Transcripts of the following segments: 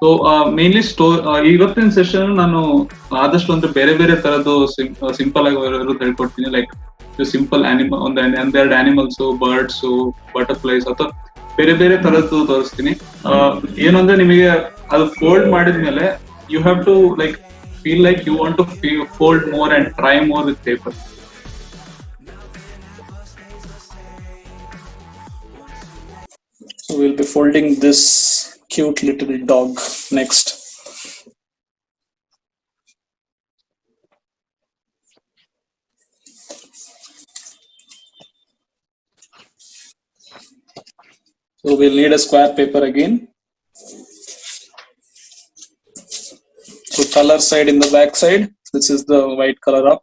So mainly ಇವತ್ತಿನ session ನಾನು ಆದಷ್ಟು ಅಂದ್ರೆ ಬೇರೆ ಬೇರೆ ತರದ್ದು ಸಿಂಪಲ್ ಆಗಿ ಹೇಳ್ಕೊಡ್ತೀನಿ. ಲೈಕ್ ಸಿಂಪಲ್ ಆನಿಮಲ್ ಒಂದೆರಡು ಆನಿಮಲ್ಸ್, ಬರ್ಡ್ಸ್, ಬಟರ್ಫ್ಲೈಸ್ ಅಥವಾ ಬೇರೆ ಬೇರೆ ತರದ್ದು ತೋರಿಸ್ತೀನಿ. ಏನಂದ್ರೆ ನಿಮಗೆ ಅದು ಫೋಲ್ಡ್ ಮಾಡಿದ್ಮೇಲೆ you have to like feel like you want to fold more and try more with paper. So we'll be folding this cute little dog next. So we'll need a square paper again. So color side in the back side, this is the white color up,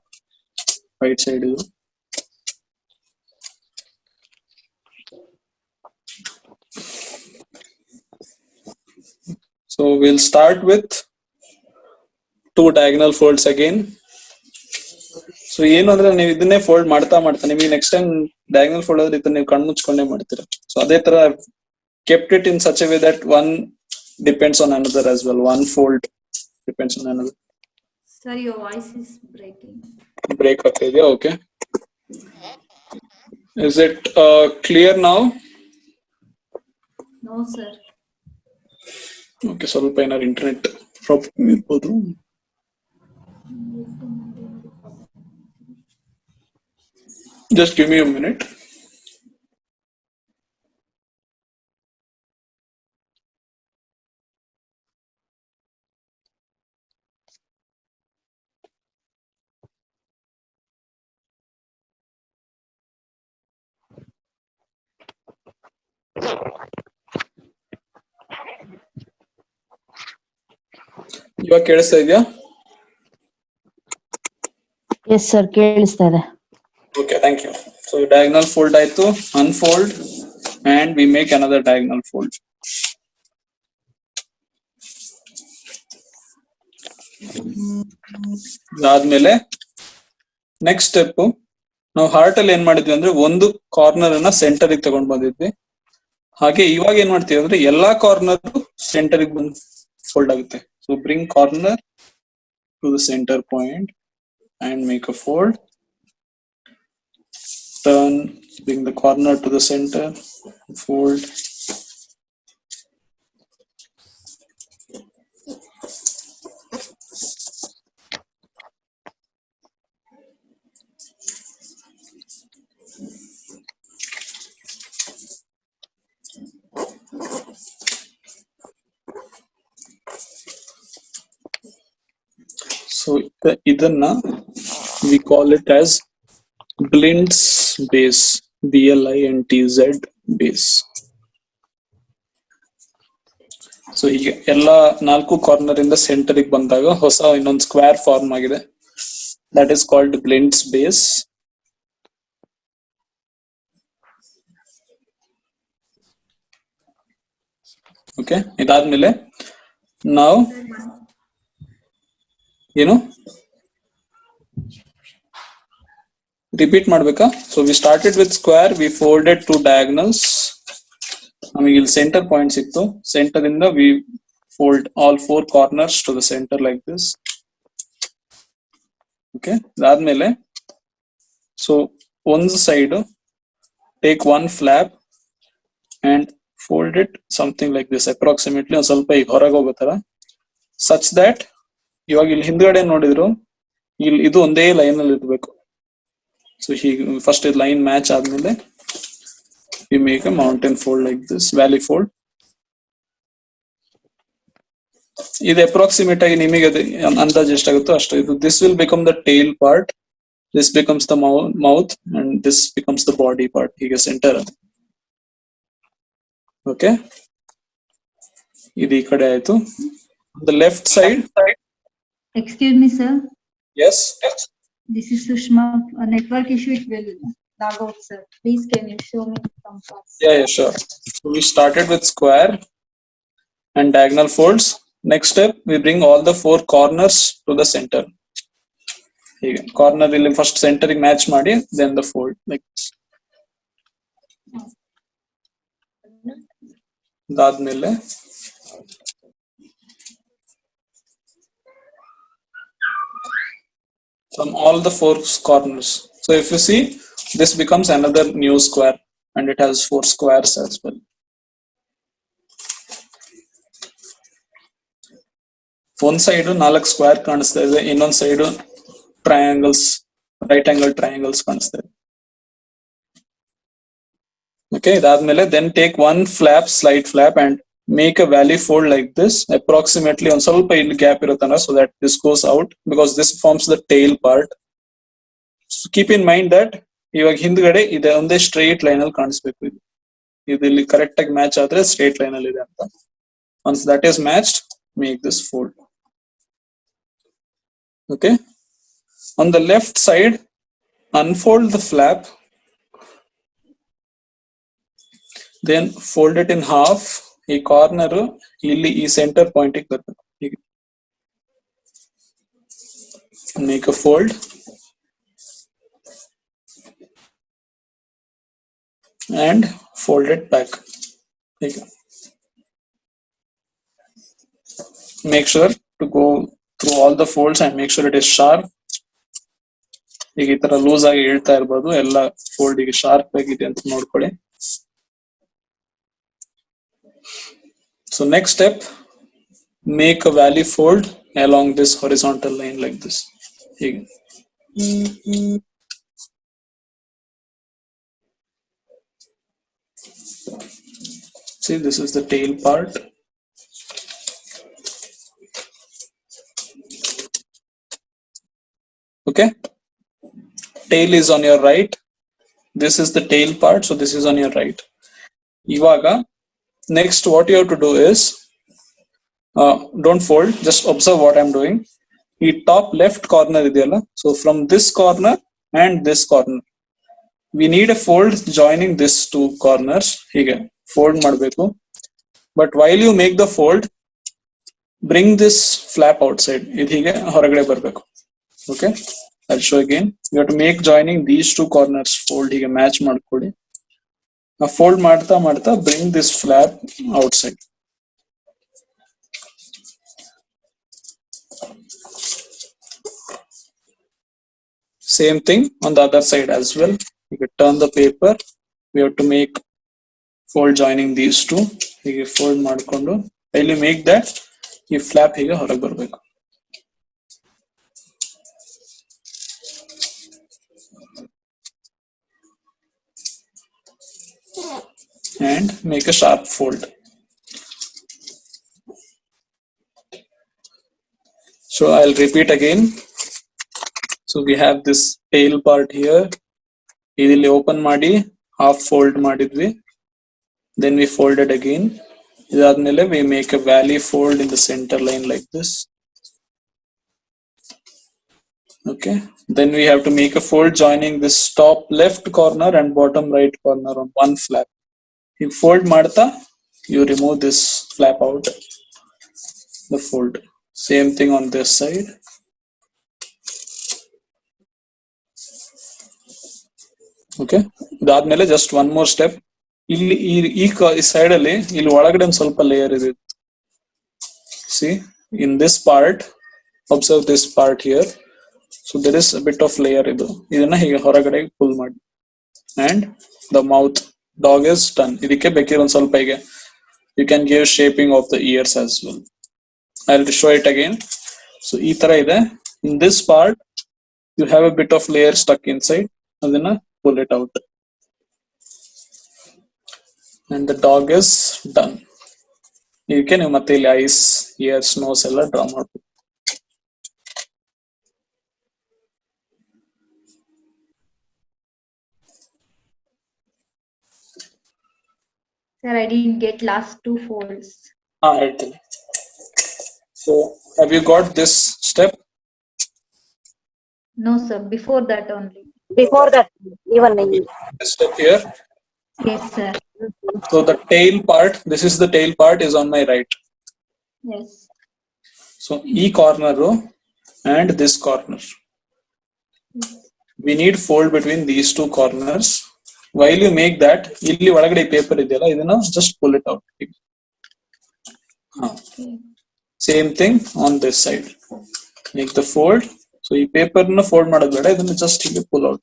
right side is. So we'll start with 2 diagonal folds again. So ಏನು ಅಂದ್ರೆ ನೀವು ಇದನ್ನೇ fold ಮಾಡ್ತಾ ನಿಮಗೆ next time diagonal fold ಆದ್ರೆ ಇದನ್ನ ನೀವು ಕಣ್ಮುಚ್ಕೊಂಡೇ ಮಾಡ್ತೀರಾ. ಸೊ ಅದೇ ತರ kept it in such a way that one depends on another as well. One fold depends on another. Sir, your voice is breaking. Break up idea, okay. Is it clear now? No, sir. Okay, ಸ್ವಲ್ಪ ಏನಾದ್ರು internet problem ಇರ್ಬೋದು. Just give me a minute. ಇವಾಗ ಕೇಳಿಸ್ತಾ ಇದೆಯಾ? Yes sir, ಕೇಳಿಸ್ತಾ ಇದೆ. Okay, thank you. So diagonal fold ಆಯ್ತು, unfold and we make another diagonal fold. ಅದಾದ್ಮೇಲೆ ನೆಕ್ಸ್ಟ್ ಸ್ಟೆಪ್ ನಾವು ಹಾರ್ಟ್ ಅಲ್ಲಿ ಏನ್ ಮಾಡಿದ್ವಿ ಅಂದ್ರೆ ಒಂದು ಕಾರ್ನರ್ ಅನ್ನ ಸೆಂಟರ್ ಗೆ ತಗೊಂಡ್ ಬಂದಿದ್ವಿ. ಹಾಗೆ ಇವಾಗ ಏನ್ ಮಾಡ್ತೀವಿ ಅಂದ್ರೆ ಎಲ್ಲಾ ಕಾರ್ನರ್ ಸೆಂಟರ್ ಗೆ ಬಂದು ಫೋಲ್ಡ್ ಆಗುತ್ತೆ. So bring corner to the center point and make a fold. Turn, bring the corner to the center, fold. So idana we call it as Blind's base, BLINTZ base. So ಹೀಗೆ ಎಲ್ಲ 4 corner ಇಂದ centre ಗೆ ಬಂದಾಗ ಹೊಸ ಇನ್ನೊಂದು square form ಆಗಿದೆ. That is called Blind's base. Okay, ಇದಾದ್ಮೇಲೆ now ಏನು ರಿಪೀಟ್ ಮಾಡ್ಬೇಕಾ? So we started with square, we folded 2 diagonals. ನಮಗೆ ಇಲ್ಲಿ ಸೆಂಟರ್ ಪಾಯಿಂಟ್ ಸಿಕ್ತು. ಸೆಂಟರ್ ಇಂದ we fold all 4 corners to the center like this. Okay, ಅದಾದ್ಮೇಲೆ so ಒಂದು side take one flap and fold it something like this, approximately ಒಂದು ಸ್ವಲ್ಪ ಈಗ ಹೊರಗೆ ಹೋಗೋ ತರ, such that ಇವಾಗ ಇಲ್ಲಿ ಹಿಂದ್ಗಡೆ ನೋಡಿದ್ರು ಇಲ್ಲಿ ಇದು ಒಂದೇ ಲೈನ್ ಅಲ್ಲಿ ಇರ್ಬೇಕು. ಸೊ ಹೀಗೆ ಫಸ್ಟ್ ಲೈನ್ ಮ್ಯಾಚ್ ಆದ್ಮೇಲೆ we make a mountain fold like this, valley fold. ಇದು ಅಪ್ರಾಕ್ಸಿಮೇಟ್ ಆಗಿ ನಿಮಗೆ ಅಂದಾಜು ಎಷ್ಟಾಗುತ್ತೋ ಅಷ್ಟು. ಇದು this will become the tail part, this becomes the mouth and this becomes the body part. ಹೀಗೆ ಸೆಂಟರ್. ಓಕೆ, ಇದು ಈ ಕಡೆ ಆಯ್ತು. The left side. Excuse me, sir. Yes. This is Sushma. A network issue it will. Raghav sir, please can you show me some parts? Yeah, sure. So we started with square and diagonal folds. Next step, we bring all the four corners to the center. ಹೀಗೆ corner ಇಲ್ಲಿ first ಸೆಂಟರಿಗೆ match ಮಾಡಿ then the fold like ಅದಾದ್ಮೇಲೆ from all the four corners. So if you see, this becomes another new square and it has four squares as well. One side ನಾಲ್ಕು square ಕಾಣಿಸ್ತಾ ಇದೆ, ಇನ್ನೊಂದು side triangles, right angle triangles ಕಾಣಿಸ್ತಾ ಇದೆ. Okay, ಇದಾದ್ಮೇಲೆ then take one flap, slide flap and make a valley fold like this, approximately ಒಂದ್ ಸ್ವಲ್ಪ ಇಲ್ಲಿ ಗ್ಯಾಪ್ ಇರುತ್ತಲ್ಲ, so that this goes out because this forms the tail part. So keep in mind that ಇವಾಗ ಹಿಂದ್ಗಡೆ ಇದೆ ಒಂದೇ straight line ಅಲ್ಲಿ ಕಾಣಿಸ್ಬೇಕು, ಇದು ಇಲ್ಲಿ ಕರೆಕ್ಟ್ ಆಗಿ ಮ್ಯಾಚ್ ಆದ್ರೆ ಸ್ಟ್ರೈಟ್ ಲೈನ್ ಅಲ್ಲಿ ಇದೆ ಅಂತ. Once that is matched, make this fold. Okay, on the left side, unfold the flap, then fold it in half. ಈ ಕಾರ್ನರ್ ಇಲ್ಲಿ ಈ ಸೆಂಟರ್ ಪಾಯಿಂಟ್ ಬರ್ತದೆ, ಹೀಗೆ make a fold and fold it back. ಹೀಗೆ make sure to go through all the folds and make sure it is sharp. ಈಗ ಈ ತರ loose ಆಗಿ ಹೇಳ್ತಾ ಇರ್ಬೋದು, ಎಲ್ಲ ಫೋಲ್ಡ್ ಗೆ ಶಾರ್ಪ್ ಆಗಿದೆ ಅಂತ ನೋಡ್ಕೊಳ್ಳಿ. So next step, make a valley fold along this horizontal line like this. ಹೀಗೆ see, this is the tail part. Okay, tail is on your right, this is the tail part, so this is on your right. Ivaga next what you have to do is don't fold, just observe what I'm doing. The top left corner ideyalla, so from this corner and this corner we need a fold joining these two corners. Hige fold ಮಾಡಬೇಕು, but while you make the fold, bring this flap outside, ಇದು ಹೀಗೆ ಹೊರಗಡೆ ಬರಬೇಕು. Okay, I'll show again. You have to make joining these two corners fold, ಹೀಗೆ match ಮಾಡ್ಕೊಳ್ಳಿ. Fold ಮಾಡ್ತಾ ಮಾಡ್ತಾ bring this flap outside. Same thing on the other side as well. You can turn the paper, we have to make fold joining these two. ಹೀಗೆ fold ಮಾಡ್ಕೊಂಡು ಇಲ್ಲಿ make that ಈ flap ಹೀಗೆ ಹೊರಗೆ ಬರಬೇಕು. And make a sharp fold. So I'll repeat again. So we have this tail part here. Idilli open ಮಾಡಿ half fold ಮಾಡಿದ್ವಿ, then we fold it again. ಇದಾದ್ಮೇಲೆ we make a valley fold in the center line like this. Okay, then we have to make a fold joining this top left corner and bottom right corner on one flap. You fold ಮಾಡ್ತಾ you remove this flap out, the fold. Same thing on this side. Okay, ಇದಾದ್ಮೇಲೆ just one more step. ಇಲ್ಲಿ ಈ side ಅಲ್ಲಿ ಇಲ್ಲಿ ಒಳಗಡೆ ಒಂದು ಸ್ವಲ್ಪ layer ಇದೆ. See, in this part, observe this part here. So there is a bit of layer ಇದು, ಇದನ್ನ ಹೀಗೆ ಹೊರಗಡೆ pull ಮಾಡಿ. And the mouth, dog is done. ಇದಕ್ಕೆ ಬೇಕಿರೋ ಒಂದು ಸ್ವಲ್ಪ ಹೀಗೆ you can give shaping of the ears as well. I'll show it again. So ಈ ತರ ಇದೆ. In this part you have a bit of layer stuck inside, ಅದನ್ನ pull it out and the dog is done. ಇದಕ್ಕೆ ನೀವು ಮತ್ತೆ ಇಲ್ಲಿ ice, years, nose ಎಲ್ಲ draw ಮಾಡಬೇಕು. Sir, I didn't get last two folds. ಹೇಳ್ತೀನಿ. So have you got this step? No, sir. Before that only. Before that, even Step here. Yes, sir. So the tail part, this is the tail part, is on my right. Yes. So E corner and this corner. We need fold between these two corners. While you make that, ಇಲ್ಲಿ ಒಳಗಡೆ paper ಇದೆಯಲ್ಲ ಇದನ್ನ just pull it out. Okay. Same thing on this side. Make the fold. So ಈ paper ನ fold ಮಾಡೋದು ಬೇಡ, ಇದನ್ನ just ಇಲ್ಲಿ pull out.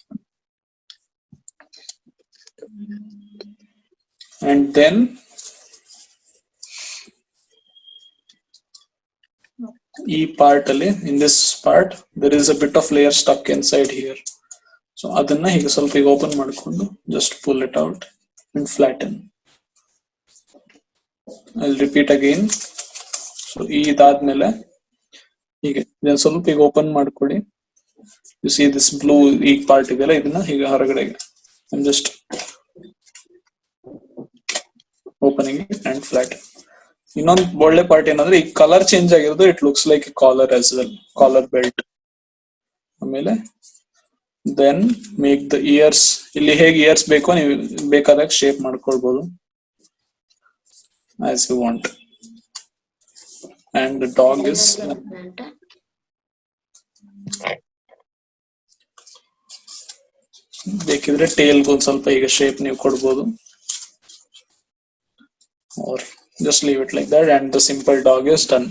And then ಈ part ಅಲ್ಲಿ, in this part, there is a bit of layer stuck inside here. So ಅದನ್ನ ಹೀಗೆ ಸ್ವಲ್ಪ ಈಗ open ಮಾಡ್ಕೊಂಡು just pull it out and flatten. I'll repeat again. So ಇದಾದ್ಮೇಲೆ ಹೀಗೆ ಇದನ್ನ ಸ್ವಲ್ಪ ಈಗ open ಮಾಡ್ಕೊಳ್ಳಿ. You see this blue ಈ part ಇದೆಯಲ್ಲ, ಇದನ್ನ ಹೀಗೆ ಹೊರಗಡೆ I'm just opening it and flatten. ಇನ್ನೊಂದು ಒಳ್ಳೆ ಪಾರ್ಟ್ ಏನಂದ್ರೆ ಈ ಕಲರ್ ಚೇಂಜ್ ಆಗಿರೋದು, it looks like collar as well, collar belt. ಆಮೇಲೆ ದೆನ್ ಮೇಕ್ ದ ಇಯರ್ಸ್, ಇಲ್ಲಿ ಹೇಗೆ ಇಯರ್ಸ್ ಬೇಕೋ ನೀವು ಬೇಕಾದಾಗ ಶೇಪ್ ಮಾಡ್ಕೊಳ್ಬಹುದು as you want. And the dog is, ಬೇಕಿದ್ರೆ ಟೇಲ್ಗೆ ಒಂದ್ ಸ್ವಲ್ಪ ಈಗ ಶೇಪ್ ನೀವು ಕೊಡ್ಬೋದು, or just leave it like that and the simple dog is done.